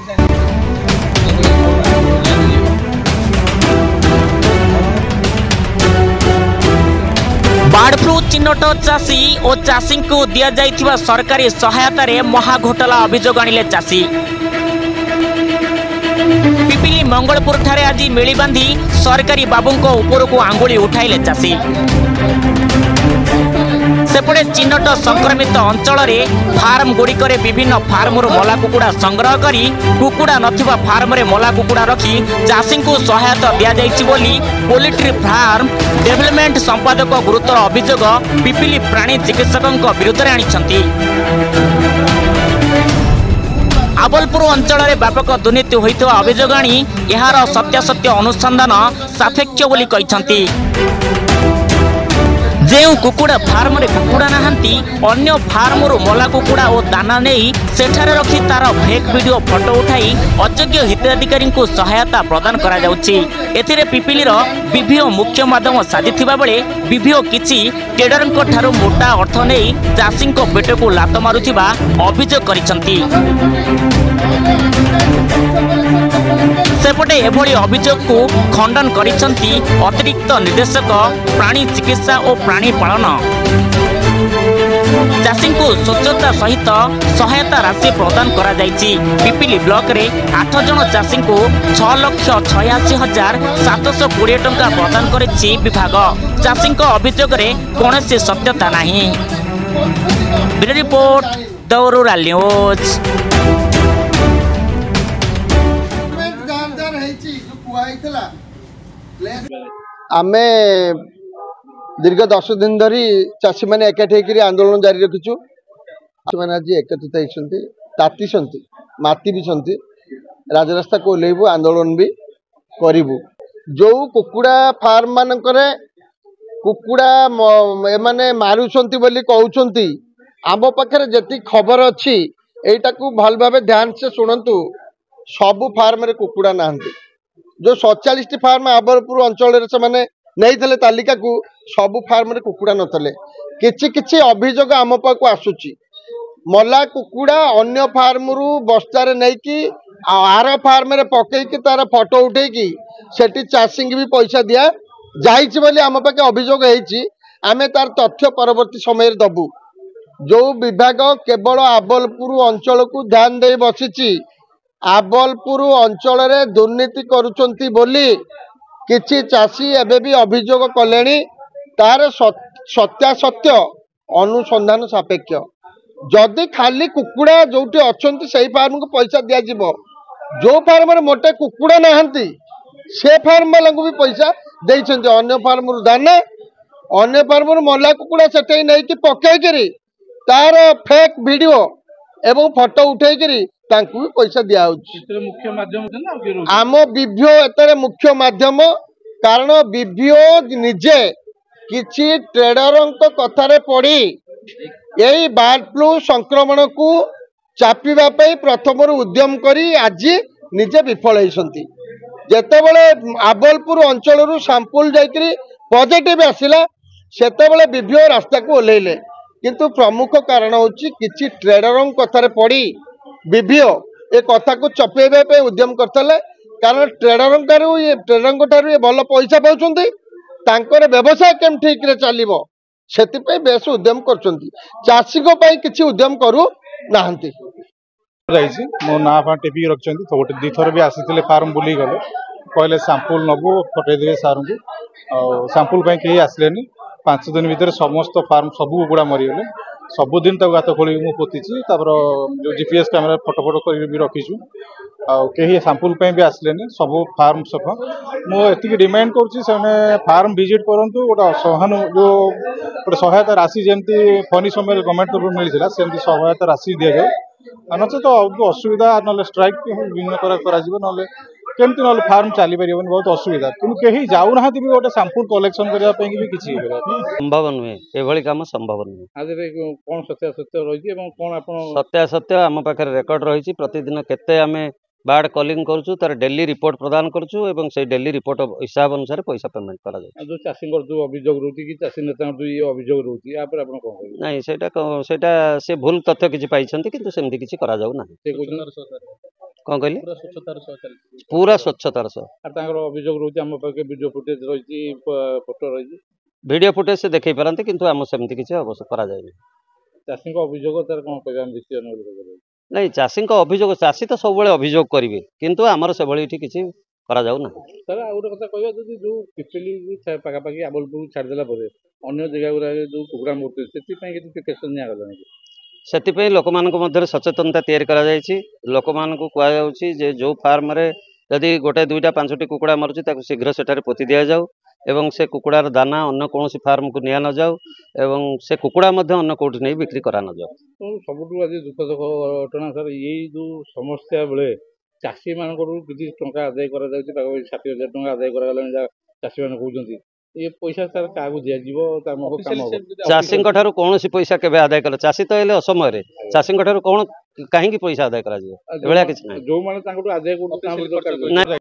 Board flu चिन्हट चाषी और चाषी को दि जा सरकारी सहायता रे महाघोटाला अभियोग आनिले चाषी। पिपिली मंगलपुर ठारे आज मिली बांधी सरकारी बाबूंको उपरकू आंगुली उठाइले चाषी। सेपटे चिन्हट संक्रमित अंचल रे फार्म गुड़िकर विभिन्न फार्म मला कुकुड़ा संग्रह करी कुकुड़ा नथिबा फार्म रे मला कुकुड़ा रखी चाषी को सहायता दिया जाइछि बोली पोल्ट्री फार्म डेवलपमेंट संपादक गुरुतर अभियोग पिपिली प्राणी चिकित्सकों विरुद्ध में आनिछंती। आबलपुर अंचल रे व्यापक दुर्नीति होइतवा अभियोग आनी यार सत्यासत्य अनुसंधान सापेक्ष बोली कहिसंती। जेउ कुकुड़ा फार्म रे कुकुड़ा नाहंती अन्य फार्म रु मला कुकुड़ा और दाना नहीं सेठारे रखी तार फेक वीडियो फोटो उठाई अयोग्य हिताधिकारी को सहायता प्रदान करा जाउछि। एथिरे पिपिलीर विभिन्न मुख्य माध्यम साजिथिबा बेले विभिन्न किछि ट्रेडरଙ୍କ ठारो मोटा अर्थ नहीं चाषीଙ୍କ पेटको लात मारुथिबा अभियोग करिसंती। सेपटे एभली अभियोग को खंडन करिसंती अतिरिक्त निर्देशक प्राणी चिकित्सा और प्राणी पालन। चाषी को स्वच्छता सहित सहायता राशि प्रदान करा जाइछि। पिपिली ब्लॉक रे 8 जन चाषी को 6,86,720 टंका प्रदान करिछि विभाग। चाषी अभियोग रे कौनसी सत्यता नहीं। Bureau report the rural news. आमे दीर्घ 10 दिन धरी चाषी मैंने एकाठी आंदोलन जारी रखीचु। मैंने आज एकत्रित होती ताती सन्ति माती भी सन्ति राजरास्ता को ओह्लैबू आंदोलन भी करूँ। जो कुकुड़ा फार्म मानक कुकुड़ा एमाने मारुछंती बोली कहउछंती आम पाखे जी खबर अच्छी एटा को भल भाव ध्यान से शुणु। सबू फार्म रे कुकुड़ा नाहंती जो 47 फार्म आबरपुर अंचल से माने नहीं तालिका को सबू फार्म रे कुकुड़ा नथले। किछि किछि अभियोग आम पाक आसुची मला कुकुड़ा अन्य फार्म रु बस्तार नहीं कि आर फार्म रे पकईकी तार फोटो उठेकी सेठी चाषी भी पैसा दिया जाइछि बोली आम पाके अभियोग होईछि। आमे तार तथ्य परवर्ती समय दबु। जो विभाग केवल आबलपुर अंचल को ध्यान दे बसिछि आबलपुर अंचल रे दुर्नीति करुचंती बोली किछि चाषी एबे भी अभियोग कलेनी। तार सत्यासत्य अनुसंधान सापेक्ष जदि खाली कुकुड़ा जोटी अच्छी से फार्म को पैसा दिया जिवो। जो फार्म रे मोटे कुकुड़ा नाहंती से फार्म वाला को भी पैसा देइछंती। अन्य फार्म रु दाना अन्य फार्म रु मला कुकुड़ा सेठे नहीं कि पकईकरी तार फेक वीडियो एवं फोटो उठेकरी तांकु भी पैसा दिया मुख्य माध्यम आम विभ्यो एतरे मुख्य माध्यम। कारण विभ्यो निजे किछि ट्रेडरंक कथारे पड़ी यही बार्ड फ्लू संक्रमण को चापिबा पई प्रथम उद्यम करी आज निजे विफल होइसंती। जेतेबेले आबलपुर अंचल रु सैंपल जाइकरी पॉजिटिव आसिला सेतेबेले विभ्यो रास्ता को ओल्हेले। किंतु प्रमुख कारण होची किछि ट्रेडरंक कथारे पड़ी विभ्यो ए कथा को चपेबे पे उद्यम करथले। कारण ट्रेडरंक ये भल पैसा पाउछंती तांकर व्यवसाय केम ठीक रे चलिबो सेति बेस उद्यम करछंती। चाषी को पई किछि उद्यम करू नाहंती। मो ना फा टिपी रखछंती तो गोटे दी थर भी आसीथिले फार्म बुली गले कहले सैंपल नबो फटै देबे सार को और सैंपल पई केही आसलेनी। 5 दिन भीतर समस्त फार्म सबू कुकुड़ा मरीगले। सबुदिन तक गात खोल मुझे पोतीची जो जीपीएस कैमेरा फोटो फोटो कर भी रखीचु कहीं सैंपल भी आसले सब फार्म सफा मुझे डिमांड कर फार्म विजिट करूँ गोटे सहानु जो गोटे सहायता राशि जमी फनी समय गवर्नमेंट तरफ मिलता सेमती सहायता राशि दि जाए नचे तो असुविधा ना स्ट्राइक विभिन्न केमती ना फार्म चली पार बहुत असुविधा कि कहीं जाऊना भी गोटे सैंपल कलेक्शन करने भी किसी संभव नुहे एभली काम संभव नुहे। कौन सत्यासत्य रही सत्यासत्य आम पाखे रेकर्ड रही प्रतिदिन केते आम बार्ड कलिंग करूँ तार डेली रिपोर्ट प्रदान करूँ और से डेली रिपोर्ट हिसाब अनुसार पैसा पेमेंट करा जो चाषी जो अभियोग रोचे कि चाषी नेता जो ये अभियोग रोचे या पर आपण कोन नहीं सेटा से भूल तथ्य किछि पाइछंती किंतु सेमती किछि करा जाउ ना कौन कहली ପୁରା ସ୍ୱଚ୍ଛତାର ସହ ଚାଲିଛି। पूरा स्वच्छतार सह ଆଉ ତାଙ୍କର ଅଭିଯୋଗ ରହୁଛି ଆମ ପାଖରେ ଭିଡ଼ିଓ ଫୁଟେଜ ରହିଛି, ଫଟୋ ରହିଛି। वीडियो फुटेज से देखई पारती किंतु आम सेमती किसी अवश्य करा जाए ଚାଷୀଙ୍କ ଅଭିଯୋଗ ତାର କ'ଣ କହିବା ଆମେ ଡିସିଜନ କରିପାରିବା। नहीं चाषी अभियोग चाषी तो सब अभियोग करेंगे किंतु आमर से भाई किसी करा जाऊ ना ତାହେଲେ ଆଉ ଗୋଟେ କଥା କହିବା, ଯଦି ଯୋଉ ପିପିଲି ପାଖାପାଖି ଆବଲପୁର ଛାଡ଼ିଦେଲା ପରେ ଅନ୍ୟ ଜାଗା ଗୁଡ଼ାରେ ଯୋଉ କୁକୁଡ଼ା ମୃତ୍ୟୁ ସେଥିପାଇଁ କିଛି ପ୍ରିକସନ୍ ନିଆଗଲାଣି? ସେଥିପାଇଁ ଲୋକମାନଙ୍କ ମଧ୍ୟରେ ସଚେତନତା ତିଆରି କରାଯାଇଛି। ଲୋକମାନଙ୍କୁ କୁହାଯାଉଛି ଯେ ଯୋଉ ଫାର୍ମରେ ଯଦି ଗୋଟେ ଦୁଇଟା ପାଞ୍ଚଟି କୁକୁଡ଼ା ମରୁଛି ତାକୁ ଶୀଘ୍ର ସେଠାରେ ପୋତି ଦିଆଯାଉ ଏବଂ ସେ କୁକୁଡ଼ାର ଦାନା ଅନ୍ୟ କୌଣସି ଫାର୍ମକୁ ନିଆ ନଯାଉ ଏବଂ ସେ କୁକୁଡ଼ା ମଧ୍ୟ ଅନ୍ୟ କୋଉଠି ନେଇ ବିକ୍ରି କରା ନଯାଉ। ସବୁଠୁ ଆଜି ଦୁଃଖଦ ଘଟଣା ସାର୍, ଏଇ ଯୋଉ ସମସ୍ୟା ବେଳେ ଚାଷୀମାନଙ୍କରୁ କିଛି ଟଙ୍କା ଆଦାୟ କରାଯାଉଛି, ପାଖାପାଖି 60,000 ଟଙ୍କା ଆଦାୟ କରାଗଲାଣି ଯାହା ଚାଷୀମାନେ କହୁଛନ୍ତି। ଏ ପଇସା ସାର୍ କାହାକୁ ଦିଆଯିବ? ତା କାମ ଚାଷୀଙ୍କ ଠାରୁ କୌଣସି ପଇସା କେବେ ଆଦାୟ କଲେ ଚାଷୀ ତ ହେଲେ ଅସମୟରେ ଚାଷୀଙ୍କ ଠାରୁ କଣ କାହିଁକି ପଇସା ଆଦାୟ କରାଯିବ? ଏଭଳିଆ କିଛି ନାହିଁ। ଯୋଉମାନେ ତାଙ୍କଠୁ ଆଦାୟ କରୁଛନ୍ତି